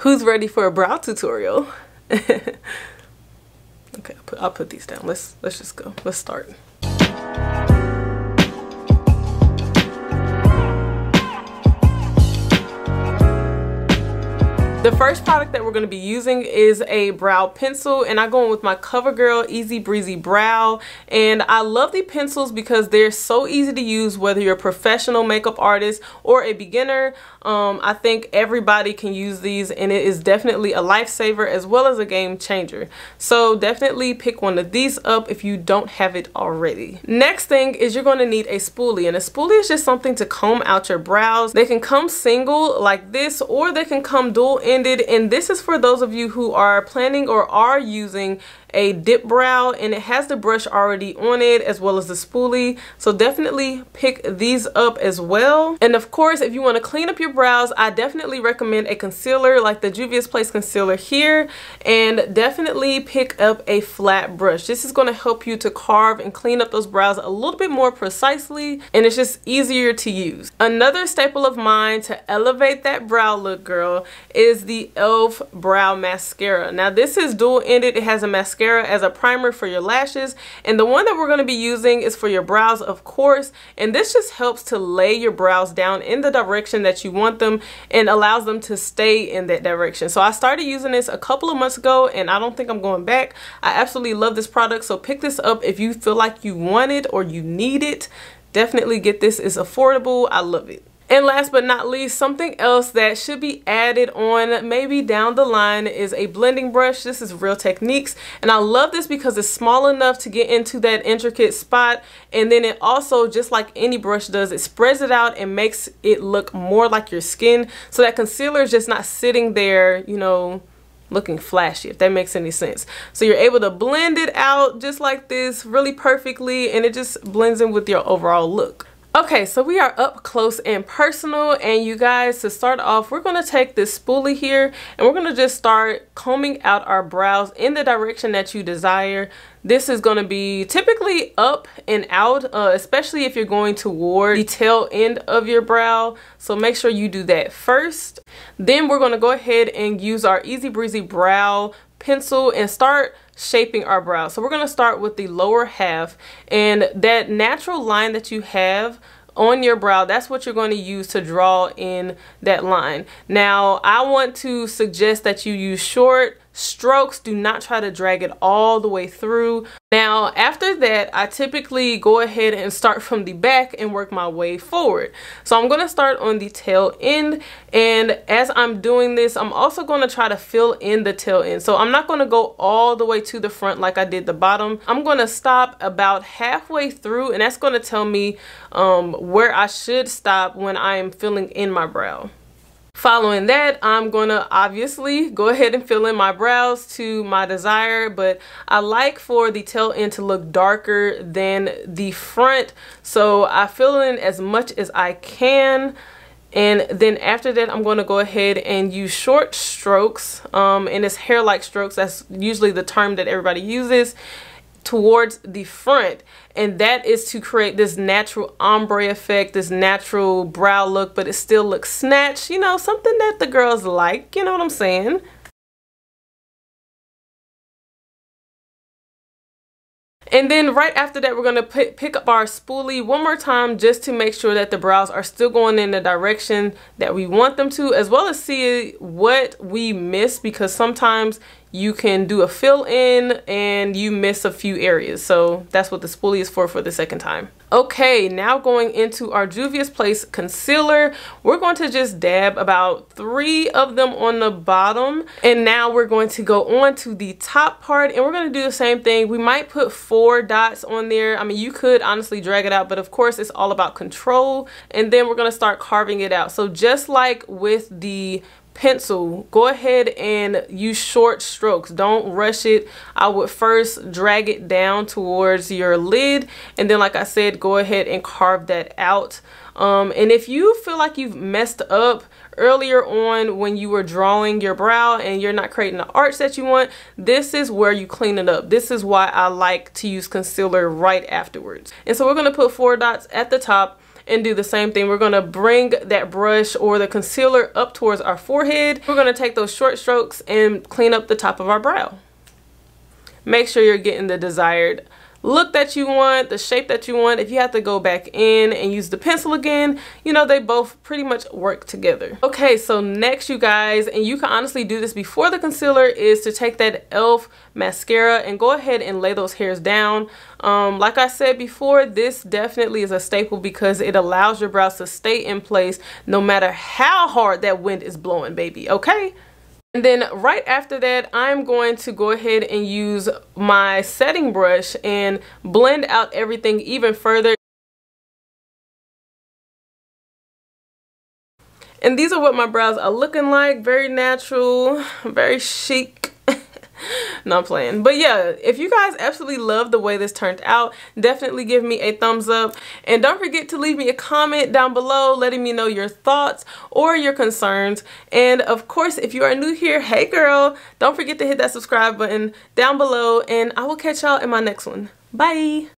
Who's ready for a brow tutorial? Okay, I'll put these down. Let's just go. Let's start. The first product that we're going to be using is a brow pencil, and I go in with my CoverGirl Easy Breezy Brow. And I love the pencils because they're so easy to use, whether you're a professional makeup artist or a beginner. I think everybody can use these, and it is definitely a lifesaver as well as a game changer. So definitely pick one of these up if you don't have it already. Next thing is you're going to need a spoolie, and a spoolie is just something to comb out your brows. They can come single like this, or they can come dual ended, and this is for those of you who are planning or are using a dip brow, and it has the brush already on it as well as the spoolie. So definitely pick these up as well. And of course, if you want to clean up your brows, I definitely recommend a concealer like the Juvia's Place concealer here, and definitely pick up a flat brush. This is going to help you to carve and clean up those brows a little bit more precisely, and it's just easier to use. Another staple of mine to elevate that brow look, girl, is the e.l.f. brow mascara. Now this is dual ended. It has a mascara as a primer for your lashes, and the one that we're going to be using is for your brows, of course, and this just helps to lay your brows down in the direction that you want them and allows them to stay in that direction. So I started using this a couple of months ago, and I don't think I'm going back. I absolutely love this product, so pick this up if you feel like you want it or you need it. Definitely get this. It's affordable. I love it. And last but not least, something else that should be added on maybe down the line is a blending brush. This is Real Techniques, and I love this because it's small enough to get into that intricate spot, and then it also, just like any brush does, it spreads it out and makes it look more like your skin, so that concealer is just not sitting there, you know, looking flashy, if that makes any sense. So you're able to blend it out just like this really perfectly, and it just blends in with your overall look. Okay, so we are up close and personal, and you guys, to start off, we're going to take this spoolie here and we're going to just start combing out our brows in the direction that you desire. This is going to be typically up and out, especially if you're going toward the tail end of your brow. So make sure you do that first. Then we're going to go ahead and use our Easy Breezy Brow pencil and start shaping our brows. So we're going to start with the lower half, and that natural line that you have on your brow, that's what you're going to use to draw in that line. Now I want to suggest that you use short strokes. Do not try to drag it all the way through. Now after that, I typically go ahead and start from the back and work my way forward. So I'm going to start on the tail end, and as I'm doing this, I'm also going to try to fill in the tail end. So I'm not going to go all the way to the front like I did the bottom. I'm going to stop about halfway through, and that's going to tell me where I should stop when I am filling in my brow. Following that, I'm going to obviously go ahead and fill in my brows to my desire, but I like for the tail end to look darker than the front, so I fill in as much as I can. And then after that, I'm going to go ahead and use short strokes, and it's hair-like strokes. That's usually the term that everybody uses, towards the front, and that is to create this natural ombre effect, this natural brow look, but it still looks snatched, you know, something that the girls like, you know what I'm saying. And then right after that, we're going to pick up our spoolie one more time just to make sure that the brows are still going in the direction that we want them to, as well as see what we missed, because sometimes you can do a fill in and you miss a few areas. So that's what the spoolie is for the second time. Okay, now going into our Juvia's Place concealer, we're going to just dab about 3 of them on the bottom. And now we're going to go on to the top part, and we're going to do the same thing. We might put 4 dots on there. I mean, you could honestly drag it out, but of course it's all about control. And then we're going to start carving it out. So just like with the pencil, go ahead and use short strokes. Don't rush it. I would first drag it down towards your lid, and then, like I said, go ahead and carve that out. And if you feel like you've messed up earlier on when you were drawing your brow and you're not creating the arch that you want, this is where you clean it up. This is why I like to use concealer right afterwards. And so we're going to put 4 dots at the top, and do the same thing. We're going to bring that brush or the concealer up towards our forehead. We're going to take those short strokes and clean up the top of our brow. Make sure you're getting the desired look that you want, the shape that you want. If you have to go back in and use the pencil again, you know, they both pretty much work together. Okay, so next, you guys, and you can honestly do this before the concealer, is to take that e.l.f. mascara and go ahead and lay those hairs down. Like I said before, this definitely is a staple because it allows your brows to stay in place no matter how hard that wind is blowing, baby, okay? And then right after that, I'm going to go ahead and use my setting brush and blend out everything even further. And these are what my brows are looking like. Very natural, very chic. No, I'm playing. But yeah, if you guys absolutely love the way this turned out, definitely give me a thumbs up. And don't forget to leave me a comment down below letting me know your thoughts or your concerns. And of course, if you are new here, hey girl, don't forget to hit that subscribe button down below. And I will catch y'all in my next one. Bye.